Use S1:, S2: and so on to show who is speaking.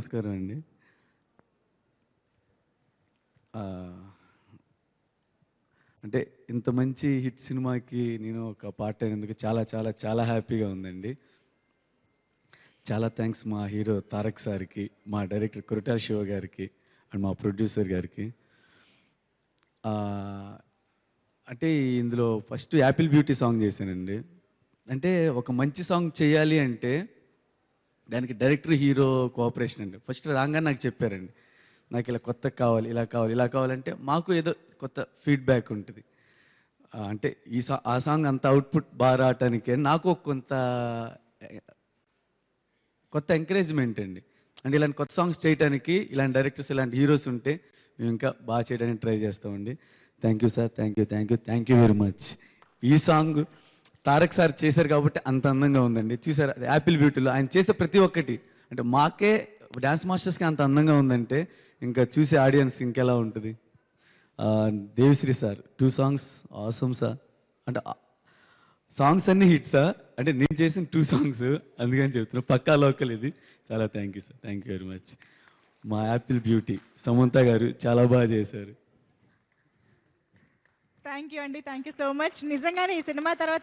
S1: నమస్కారం అండి. అంటే ఇంత మంచి హిట్ సినిమాకి నేను ఒక పార్ట్ అయినందుకు చాలా చాలా చాలా హ్యాపీగా ఉందండి. చాలా థ్యాంక్స్ మా హీరో తారక్ సార్కి, మా డైరెక్టర్ కొరటాల శివ గారికి అండ్ మా ప్రొడ్యూసర్ గారికి. అంటే ఇందులో ఫస్ట్ యాపిల్ బ్యూటీ సాంగ్ చేశానండి. అంటే ఒక మంచి సాంగ్ చేయాలి అంటే దానికి డైరెక్టర్ హీరో కోఆపరేషన్ అండి. ఫస్ట్ రాగానే నాకు చెప్పారండి, నాకు ఇలా కొత్త కావాలి, ఇలా కావాలి, ఇలా కావాలంటే మాకు ఏదో కొత్త ఫీడ్బ్యాక్ ఉంటుంది. అంటే ఆ సాంగ్ అంత అవుట్పుట్ బాగా రావటానికే నాకు కొంత కొత్త ఎంకరేజ్మెంట్ అండి. అంటే ఇలాంటి కొత్త సాంగ్స్ చేయడానికి ఇలాంటి డైరెక్టర్స్, ఇలాంటి హీరోస్ ఉంటే మేము ఇంకా బాగా చేయడానికి ట్రై చేస్తామండి. Thank you sir, thank you very much. ఈ సాంగ్ తారక్ సార్ చేశారు కాబట్టి అంత అందంగా ఉందండి. చూసారు యాపిల్ బ్యూటీలో ఆయన చేసే ప్రతి ఒక్కటి, అంటే మాకే డ్యాన్స్ మాస్టర్స్కి అంత అందంగా ఉందంటే ఇంకా చూసే ఆడియన్స్ ఇంకెలా ఉంటుంది. Devi Sri sir 2 songs awesome sir. అంటే సాంగ్స్ అన్నీ హిట్సా, అంటే నేను చేసిన 2 songs అందుకని చెప్తున్నా, పక్కా లోకల్ ఇది. చాలా thank you sir, thank you very much. మా యాపిల్ బ్యూటీ సమంత గారు చాలా బాగా చేశారు.
S2: థ్యాంక్ యూ అండి, థ్యాంక్ యూ సో మచ్. నిజంగానే ఈ సినిమా తర్వాత